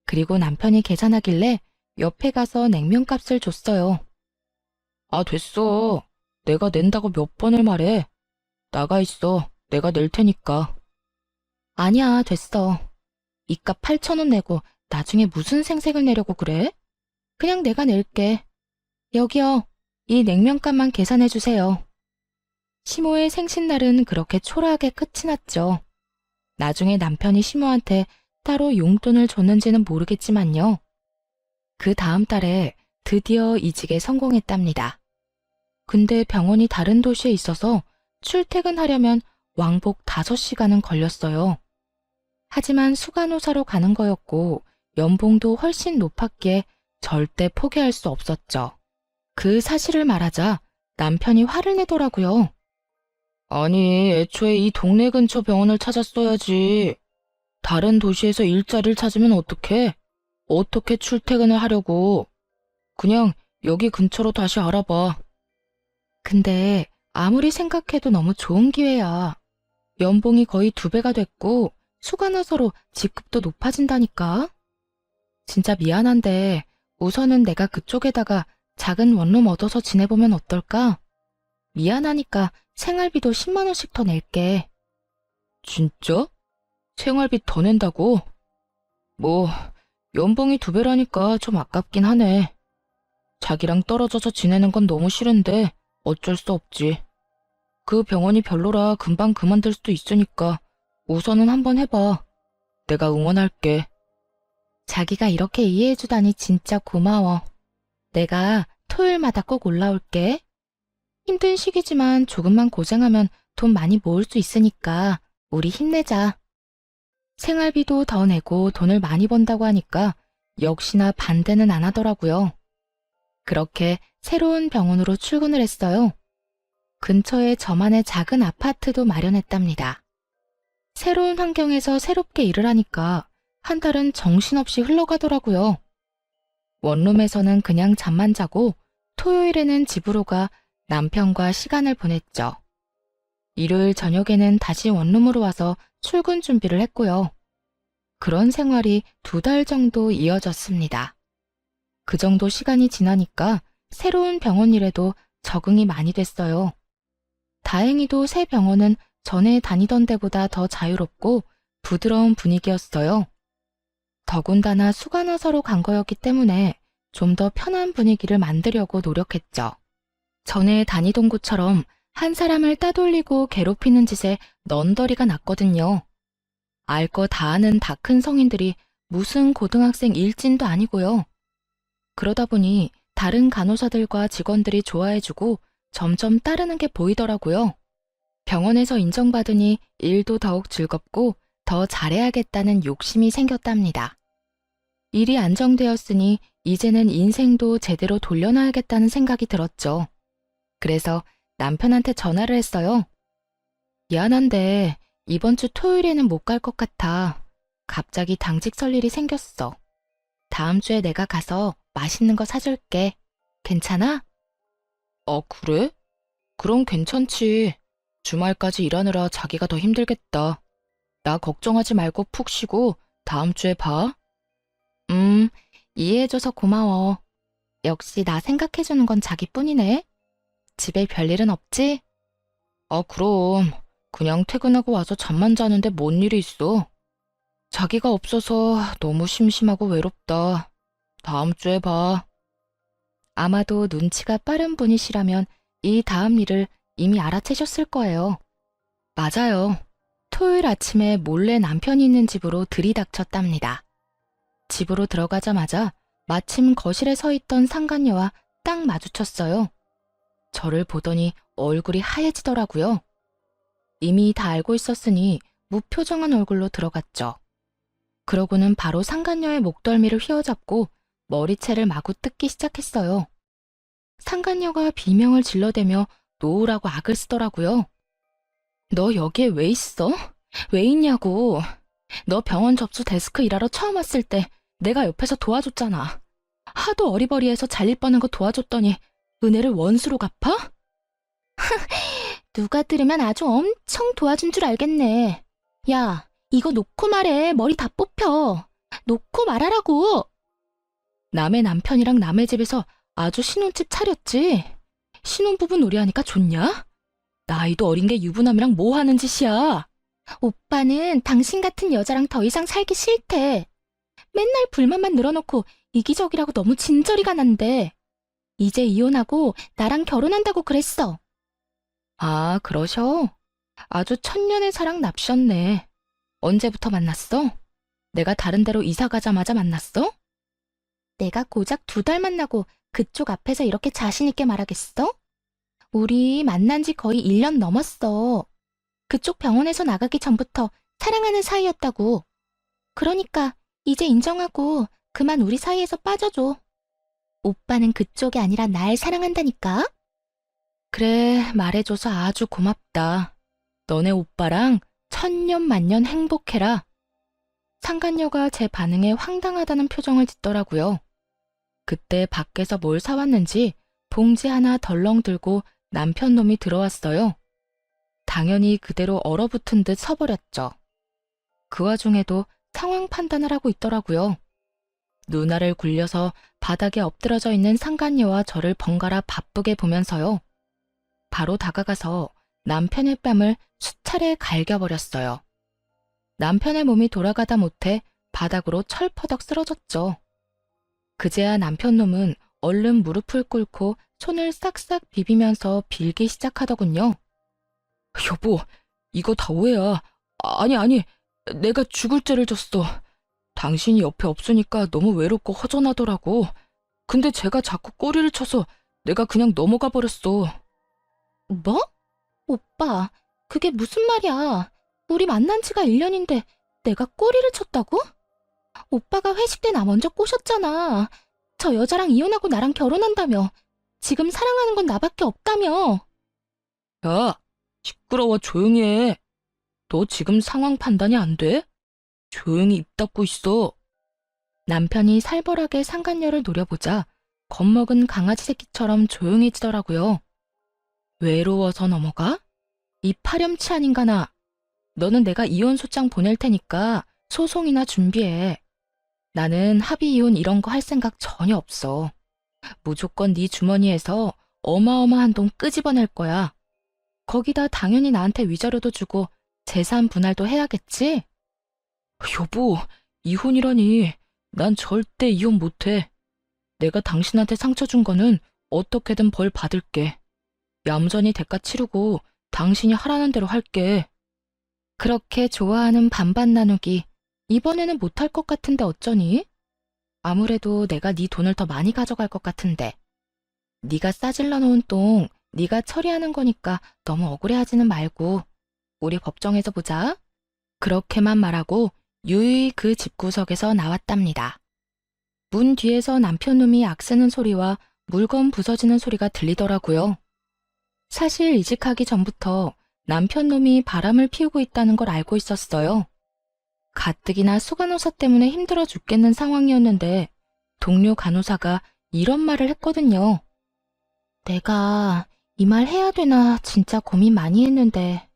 그리고 남편이 계산하길래 옆에 가서 냉면값을 줬어요. 아, 됐어. 내가 낸다고 몇 번을 말해. 나가 있어. 내가 낼 테니까. 아니야, 됐어. 이 값 8,000원 내고 나중에 무슨 생색을 내려고 그래? 그냥 내가 낼게. 여기요. 이 냉면값만 계산해 주세요. 시모의 생신날은 그렇게 초라하게 끝이 났죠. 나중에 남편이 시모한테 따로 용돈을 줬는지는 모르겠지만요. 그 다음 달에 드디어 이직에 성공했답니다. 근데 병원이 다른 도시에 있어서 출퇴근하려면 왕복 5시간은 걸렸어요. 하지만 수간호사로 가는 거였고 연봉도 훨씬 높았기에 절대 포기할 수 없었죠. 그 사실을 말하자 남편이 화를 내더라고요. 아니, 애초에 이 동네 근처 병원을 찾았어야지. 다른 도시에서 일자리를 찾으면 어떡해? 어떻게 출퇴근을 하려고? 그냥 여기 근처로 다시 알아봐. 근데 아무리 생각해도 너무 좋은 기회야. 연봉이 거의 2배가 됐고 수간호사로 직급도 높아진다니까. 진짜 미안한데 우선은 내가 그쪽에다가 작은 원룸 얻어서 지내보면 어떨까? 미안하니까 생활비도 10만 원씩 더 낼게. 진짜? 생활비 더 낸다고? 뭐 연봉이 2배라니까 좀 아깝긴 하네. 자기랑 떨어져서 지내는 건 너무 싫은데 어쩔 수 없지. 그 병원이 별로라 금방 그만둘 수도 있으니까 우선은 한번 해봐. 내가 응원할게. 자기가 이렇게 이해해주다니 진짜 고마워. 내가 토요일마다 꼭 올라올게. 힘든 시기지만 조금만 고생하면 돈 많이 모을 수 있으니까 우리 힘내자. 생활비도 더 내고 돈을 많이 번다고 하니까 역시나 반대는 안 하더라고요. 그렇게 새로운 병원으로 출근을 했어요. 근처에 저만의 작은 아파트도 마련했답니다. 새로운 환경에서 새롭게 일을 하니까 한 달은 정신없이 흘러가더라고요. 원룸에서는 그냥 잠만 자고 토요일에는 집으로 가 남편과 시간을 보냈죠. 일요일 저녁에는 다시 원룸으로 와서 출근 준비를 했고요. 그런 생활이 2달 정도 이어졌습니다. 그 정도 시간이 지나니까 새로운 병원 일에도 적응이 많이 됐어요. 다행히도 새 병원은 전에 다니던 데보다 더 자유롭고 부드러운 분위기였어요. 더군다나 수간호사로 간 거였기 때문에 좀 더 편한 분위기를 만들려고 노력했죠. 전에 다니던 곳처럼 한 사람을 따돌리고 괴롭히는 짓에 넌더리가 났거든요. 알 거 다 아는 다 큰 성인들이 무슨 고등학생 일진도 아니고요. 그러다 보니 다른 간호사들과 직원들이 좋아해주고 점점 따르는 게 보이더라고요. 병원에서 인정받으니 일도 더욱 즐겁고 더 잘해야겠다는 욕심이 생겼답니다. 일이 안정되었으니 이제는 인생도 제대로 돌려놔야겠다는 생각이 들었죠. 그래서 남편한테 전화를 했어요. 미안한데 이번 주 토요일에는 못 갈 것 같아. 갑자기 당직 설 일이 생겼어. 다음 주에 내가 가서 맛있는 거 사줄게. 괜찮아? 그래? 그럼 괜찮지. 주말까지 일하느라 자기가 더 힘들겠다. 나 걱정하지 말고 푹 쉬고 다음 주에 봐. 이해해줘서 고마워. 역시 나 생각해주는 건 자기뿐이네. 집에 별일은 없지? 그럼. 그냥 퇴근하고 와서 잠만 자는데 뭔 일이 있어. 자기가 없어서 너무 심심하고 외롭다. 다음 주에 봐. 아마도 눈치가 빠른 분이시라면 이 다음 일을 이미 알아채셨을 거예요. 맞아요. 토요일 아침에 몰래 남편이 있는 집으로 들이닥쳤답니다. 집으로 들어가자마자 마침 거실에 서 있던 상간녀와 딱 마주쳤어요. 저를 보더니 얼굴이 하얘지더라고요. 이미 다 알고 있었으니 무표정한 얼굴로 들어갔죠. 그러고는 바로 상간녀의 목덜미를 휘어잡고 머리채를 마구 뜯기 시작했어요. 상간녀가 비명을 질러대며 놓으라고 악을 쓰더라고요. 너 여기에 왜 있어? 왜 있냐고. 너 병원 접수 데스크 일하러 처음 왔을 때 내가 옆에서 도와줬잖아. 하도 어리버리해서 잘릴 뻔한 거 도와줬더니 은혜를 원수로 갚아? 누가 들으면 아주 엄청 도와준 줄 알겠네. 야, 이거 놓고 말해. 머리 다 뽑혀. 놓고 말하라고. 남의 남편이랑 남의 집에서 아주 신혼집 차렸지. 신혼부부 놀이하니까 좋냐? 나이도 어린 게 유부남이랑 뭐 하는 짓이야? 오빠는 당신 같은 여자랑 더 이상 살기 싫대. 맨날 불만만 늘어놓고 이기적이라고 너무 진저리가 난대. 이제 이혼하고 나랑 결혼한다고 그랬어. 아, 그러셔? 아주 천년의 사랑 납셨네. 언제부터 만났어? 내가 다른 데로 이사 가자마자 만났어? 내가 고작 2달 만나고 그쪽 앞에서 이렇게 자신 있게 말하겠어? 우리 만난 지 거의 1년 넘었어. 그쪽 병원에서 나가기 전부터 사랑하는 사이였다고. 그러니까 이제 인정하고 그만 우리 사이에서 빠져줘. 오빠는 그쪽이 아니라 날 사랑한다니까? 그래, 말해줘서 아주 고맙다. 너네 오빠랑 천년만년 행복해라. 상간녀가 제 반응에 황당하다는 표정을 짓더라고요. 그때 밖에서 뭘 사왔는지 봉지 하나 덜렁 들고 남편 놈이 들어왔어요. 당연히 그대로 얼어붙은 듯 서버렸죠. 그 와중에도 상황 판단을 하고 있더라고요. 누나를 굴려서 바닥에 엎드러져 있는 상간녀와 저를 번갈아 바쁘게 보면서요. 바로 다가가서 남편의 뺨을 수차례 갈겨버렸어요. 남편의 몸이 돌아가다 못해 바닥으로 철퍼덕 쓰러졌죠. 그제야 남편 놈은 얼른 무릎을 꿇고 손을 싹싹 비비면서 빌기 시작하더군요. 여보, 이거 다 오해야. 아니, 내가 죽을 죄를 졌어. 당신이 옆에 없으니까 너무 외롭고 허전하더라고. 근데 제가 자꾸 꼬리를 쳐서 내가 그냥 넘어가 버렸어. 뭐? 오빠, 그게 무슨 말이야. 우리 만난 지가 1년인데 내가 꼬리를 쳤다고? 오빠가 회식 때 나 먼저 꼬셨잖아. 저 여자랑 이혼하고 나랑 결혼한다며. 지금 사랑하는 건 나밖에 없다며. 야, 시끄러워. 조용히 해. 너 지금 상황 판단이 안 돼? 조용히 입 닫고 있어. 남편이 살벌하게 상간녀를 노려보자 겁먹은 강아지 새끼처럼 조용해지더라고요. 외로워서 넘어가? 이 파렴치 아닌가 나. 너는 내가 이혼 소장 보낼 테니까 소송이나 준비해. 나는 합의 이혼 이런 거 할 생각 전혀 없어. 무조건 네 주머니에서 어마어마한 돈 끄집어낼 거야. 거기다 당연히 나한테 위자료도 주고 재산 분할도 해야겠지? 여보, 이혼이라니. 난 절대 이혼 못해. 내가 당신한테 상처 준 거는 어떻게든 벌 받을게. 얌전히 대가 치르고 당신이 하라는 대로 할게. 그렇게 좋아하는 반반 나누기 이번에는 못할 것 같은데 어쩌니? 아무래도 내가 네 돈을 더 많이 가져갈 것 같은데. 네가 싸질러 놓은 똥 네가 처리하는 거니까 너무 억울해하지는 말고 우리 법정에서 보자. 그렇게만 말하고 유유히 그 집구석에서 나왔답니다. 문 뒤에서 남편 놈이 악쓰는 소리와 물건 부서지는 소리가 들리더라고요. 사실 이직하기 전부터 남편 놈이 바람을 피우고 있다는 걸 알고 있었어요. 가뜩이나 수간호사 때문에 힘들어 죽겠는 상황이었는데 동료 간호사가 이런 말을 했거든요. 내가 이 말 해야 되나 진짜 고민 많이 했는데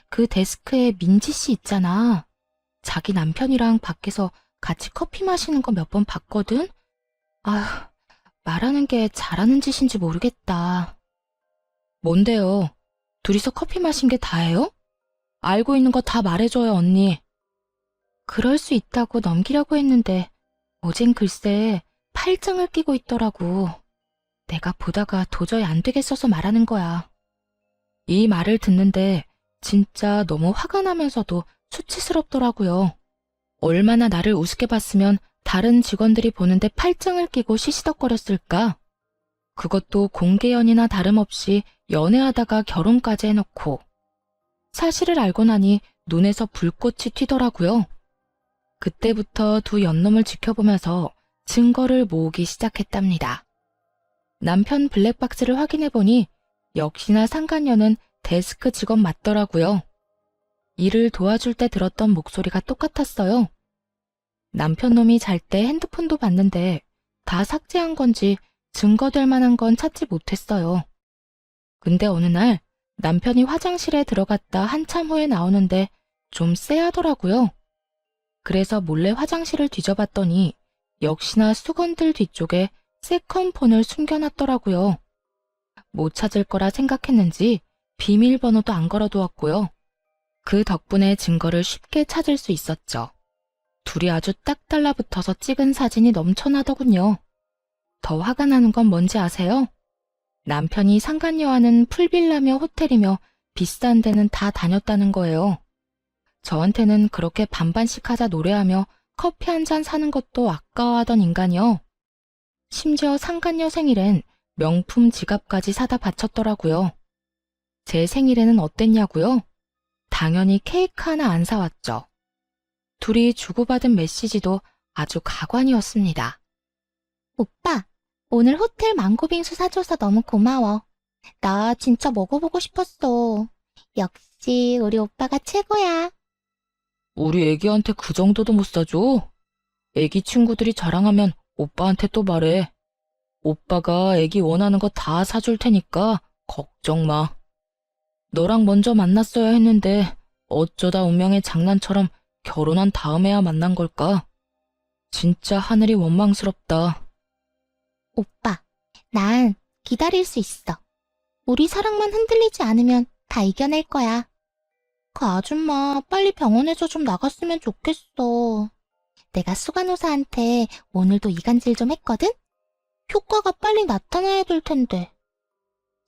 그 데스크에 민지 씨 있잖아. 자기 남편이랑 밖에서 같이 커피 마시는 거 몇 번 봤거든? 아휴, 말하는 게 잘하는 짓인지 모르겠다. 뭔데요? 둘이서 커피 마신 게 다예요? 알고 있는 거 다 말해줘요, 언니. 그럴 수 있다고 넘기려고 했는데 어젠 글쎄 팔짱을 끼고 있더라고. 내가 보다가 도저히 안 되겠어서 말하는 거야. 이 말을 듣는데 진짜 너무 화가 나면서도 수치스럽더라고요. 얼마나 나를 우습게 봤으면 다른 직원들이 보는데 팔짱을 끼고 시시덕거렸을까? 그것도 공개 연이나 다름없이 연애하다가 결혼까지 해놓고. 사실을 알고 나니 눈에서 불꽃이 튀더라고요. 그때부터 두 연놈을 지켜보면서 증거를 모으기 시작했답니다. 남편 블랙박스를 확인해보니 역시나 상간녀는 데스크 직원 맞더라고요. 일을 도와줄 때 들었던 목소리가 똑같았어요. 남편 놈이 잘 때 핸드폰도 봤는데 다 삭제한 건지 증거될 만한 건 찾지 못했어요. 근데 어느 날 남편이 화장실에 들어갔다 한참 후에 나오는데 좀 쎄하더라고요. 그래서 몰래 화장실을 뒤져봤더니 역시나 수건들 뒤쪽에 세컨폰을 숨겨놨더라고요. 못 찾을 거라 생각했는지 비밀번호도 안 걸어두었고요. 그 덕분에 증거를 쉽게 찾을 수 있었죠. 둘이 아주 딱 달라붙어서 찍은 사진이 넘쳐나더군요. 더 화가 나는 건 뭔지 아세요? 남편이 상간녀와는 풀빌라며 호텔이며 비싼 데는 다 다녔다는 거예요. 저한테는 그렇게 반반씩 하자 노래하며 커피 한 잔 사는 것도 아까워하던 인간이요. 심지어 상간녀 생일엔 명품 지갑까지 사다 바쳤더라고요. 제 생일에는 어땠냐고요? 당연히 케이크 하나 안 사왔죠. 둘이 주고받은 메시지도 아주 가관이었습니다. 오빠, 오늘 호텔 망고빙수 사줘서 너무 고마워. 나 진짜 먹어보고 싶었어. 역시 우리 오빠가 최고야. 우리 애기한테 그 정도도 못 사줘? 애기 친구들이 자랑하면 오빠한테 또 말해. 오빠가 애기 원하는 거 다 사줄 테니까 걱정 마. 너랑 먼저 만났어야 했는데 어쩌다 운명의 장난처럼 결혼한 다음에야 만난 걸까? 진짜 하늘이 원망스럽다. 오빠, 난 기다릴 수 있어. 우리 사랑만 흔들리지 않으면 다 이겨낼 거야. 그 아줌마 빨리 병원에서 좀 나갔으면 좋겠어. 내가 수간호사한테 오늘도 이간질 좀 했거든? 효과가 빨리 나타나야 될 텐데.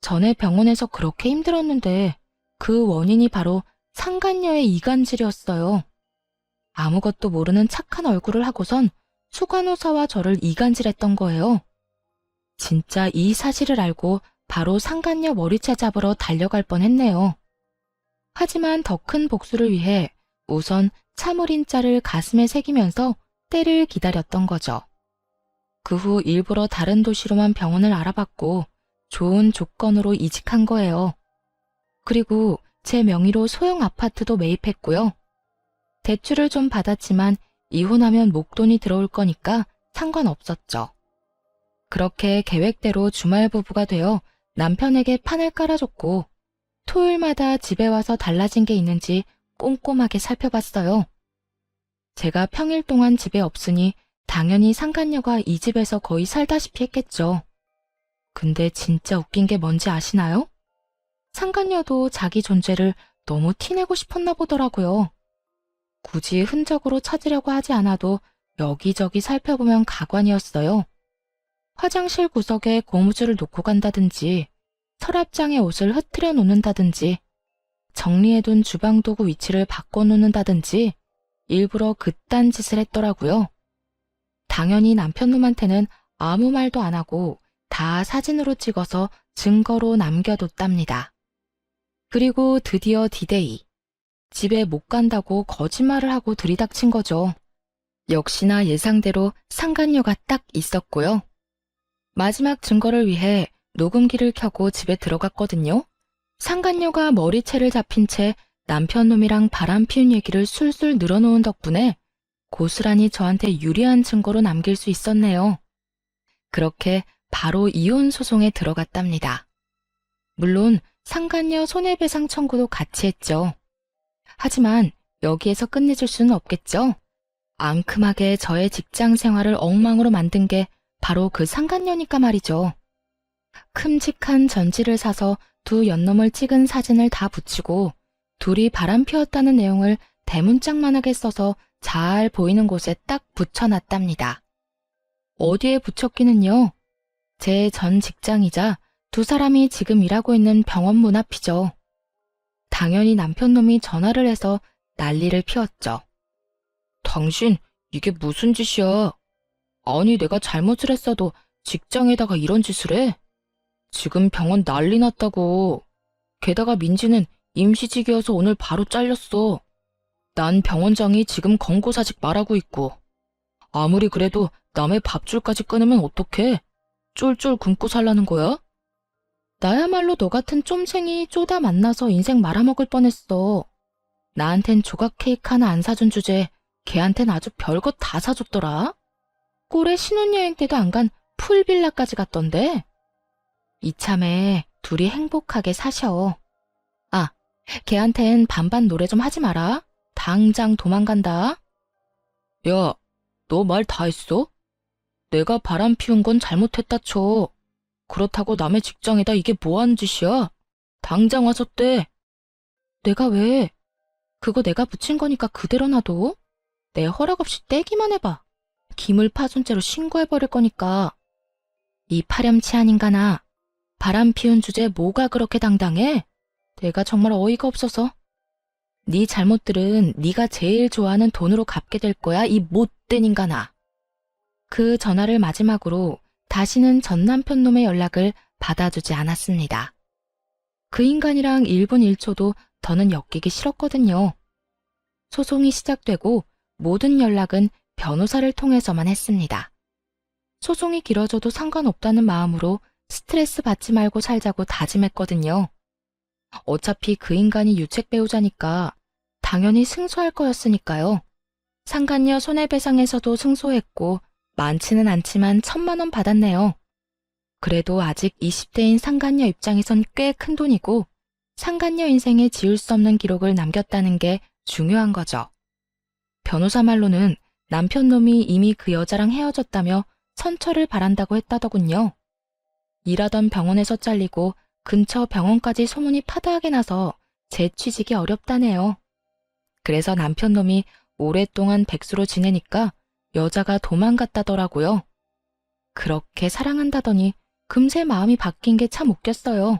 전에 병원에서 그렇게 힘들었는데 그 원인이 바로 상간녀의 이간질이었어요. 아무것도 모르는 착한 얼굴을 하고선 수간호사와 저를 이간질했던 거예요. 진짜 이 사실을 알고 바로 상간녀 머리채 잡으러 달려갈 뻔했네요. 하지만 더 큰 복수를 위해 우선 참을인자를 가슴에 새기면서 때를 기다렸던 거죠. 그 후 일부러 다른 도시로만 병원을 알아봤고 좋은 조건으로 이직한 거예요. 그리고 제 명의로 소형 아파트도 매입했고요. 대출을 좀 받았지만 이혼하면 목돈이 들어올 거니까 상관없었죠. 그렇게 계획대로 주말 부부가 되어 남편에게 판을 깔아줬고 토요일마다 집에 와서 달라진 게 있는지 꼼꼼하게 살펴봤어요. 제가 평일 동안 집에 없으니 당연히 상간녀가 이 집에서 거의 살다시피 했겠죠. 근데 진짜 웃긴 게 뭔지 아시나요? 상간녀도 자기 존재를 너무 티내고 싶었나 보더라고요. 굳이 흔적으로 찾으려고 하지 않아도 여기저기 살펴보면 가관이었어요. 화장실 구석에 고무줄을 놓고 간다든지 서랍장에 옷을 흐트려 놓는다든지 정리해둔 주방도구 위치를 바꿔놓는다든지 일부러 그딴 짓을 했더라고요. 당연히 남편놈한테는 아무 말도 안 하고 다 사진으로 찍어서 증거로 남겨뒀답니다. 그리고 드디어 디데이. 집에 못 간다고 거짓말을 하고 들이닥친 거죠. 역시나 예상대로 상간녀가 딱 있었고요. 마지막 증거를 위해 녹음기를 켜고 집에 들어갔거든요. 상간녀가 머리채를 잡힌 채 남편 놈이랑 바람 피운 얘기를 술술 늘어놓은 덕분에 고스란히 저한테 유리한 증거로 남길 수 있었네요. 그렇게 바로 이혼 소송에 들어갔답니다. 물론 상간녀 손해배상 청구도 같이 했죠. 하지만 여기에서 끝내줄 수는 없겠죠. 앙큼하게 저의 직장 생활을 엉망으로 만든 게 바로 그 상간녀니까 말이죠. 큼직한 전지를 사서 두 연놈을 찍은 사진을 다 붙이고 둘이 바람 피웠다는 내용을 대문짝만하게 써서 잘 보이는 곳에 딱 붙여놨답니다. 어디에 붙였기는요? 제 전 직장이자 두 사람이 지금 일하고 있는 병원 문 앞이죠. 당연히 남편 놈이 전화를 해서 난리를 피웠죠. 당신, 이게 무슨 짓이야? 아니, 내가 잘못을 했어도 직장에다가 이런 짓을 해? 지금 병원 난리 났다고. 게다가 민지는 임시직이어서 오늘 바로 잘렸어. 난 병원장이 지금 권고사직 말하고 있고. 아무리 그래도 남의 밥줄까지 끊으면 어떡해? 쫄쫄 굶고 살라는 거야? 나야말로 너 같은 쫌생이 쪼다 만나서 인생 말아먹을 뻔했어. 나한텐 조각 케이크 하나 안 사준 주제에 걔한텐 아주 별것 다 사줬더라. 꼴에 신혼여행 때도 안 간 풀빌라까지 갔던데. 이참에 둘이 행복하게 사셔. 아, 걔한텐 반반 노래 좀 하지 마라. 당장 도망간다. 야, 너 말 다 했어? 내가 바람 피운 건 잘못했다 쳐. 그렇다고 남의 직장에다 이게 뭐 하는 짓이야? 당장 와서 떼. 내가 왜? 그거 내가 붙인 거니까 그대로 놔둬. 내 허락 없이 떼기만 해봐. 기물 파손죄로 신고해버릴 거니까. 이 파렴치한 인간아. 바람 피운 주제에 뭐가 그렇게 당당해? 내가 정말 어이가 없어서. 네 잘못들은 네가 제일 좋아하는 돈으로 갚게 될 거야, 이 못된 인간아. 그 전화를 마지막으로 다시는 전 남편 놈의 연락을 받아주지 않았습니다. 그 인간이랑 1분 1초도 더는 엮이기 싫었거든요. 소송이 시작되고 모든 연락은 변호사를 통해서만 했습니다. 소송이 길어져도 상관없다는 마음으로 스트레스 받지 말고 살자고 다짐했거든요. 어차피 그 인간이 유책 배우자니까 당연히 승소할 거였으니까요. 상간녀 손해배상에서도 승소했고 많지는 않지만 1,000만 원 받았네요. 그래도 아직 20대인 상간녀 입장에선 꽤 큰 돈이고 상간녀 인생에 지울 수 없는 기록을 남겼다는 게 중요한 거죠. 변호사 말로는 남편 놈이 이미 그 여자랑 헤어졌다며 선처를 바란다고 했다더군요. 일하던 병원에서 잘리고 근처 병원까지 소문이 파다하게 나서 재취직이 어렵다네요. 그래서 남편 놈이 오랫동안 백수로 지내니까 여자가 도망갔다더라고요. 그렇게 사랑한다더니 금세 마음이 바뀐 게 참 웃겼어요.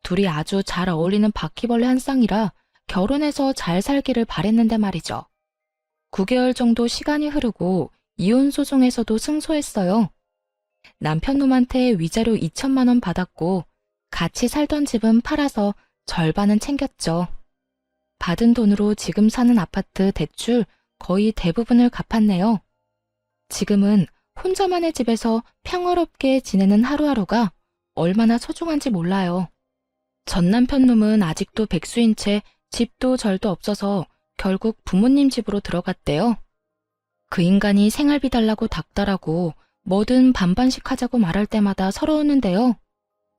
둘이 아주 잘 어울리는 바퀴벌레 한 쌍이라 결혼해서 잘 살기를 바랬는데 말이죠. 9개월 정도 시간이 흐르고 이혼 소송에서도 승소했어요. 남편 놈한테 위자료 2,000만 원 받았고 같이 살던 집은 팔아서 절반은 챙겼죠. 받은 돈으로 지금 사는 아파트 대출 거의 대부분을 갚았네요. 지금은 혼자만의 집에서 평화롭게 지내는 하루하루가 얼마나 소중한지 몰라요. 전 남편 놈은 아직도 백수인 채 집도 절도 없어서 결국 부모님 집으로 들어갔대요. 그 인간이 생활비 달라고 닥달하고 뭐든 반반씩 하자고 말할 때마다 서러웠는데요.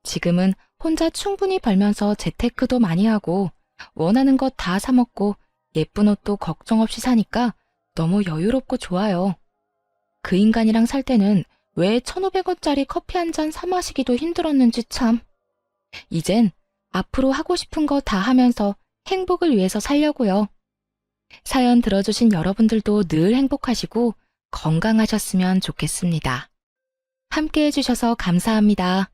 지금은 혼자 충분히 벌면서 재테크도 많이 하고 원하는 것 다 사 먹고 예쁜 옷도 걱정 없이 사니까 너무 여유롭고 좋아요. 그 인간이랑 살 때는 왜 1,500원짜리 커피 한 잔 사 마시기도 힘들었는지 참. 이젠 앞으로 하고 싶은 거 다 하면서 행복을 위해서 살려고요. 사연 들어주신 여러분들도 늘 행복하시고 건강하셨으면 좋겠습니다. 함께 해주셔서 감사합니다.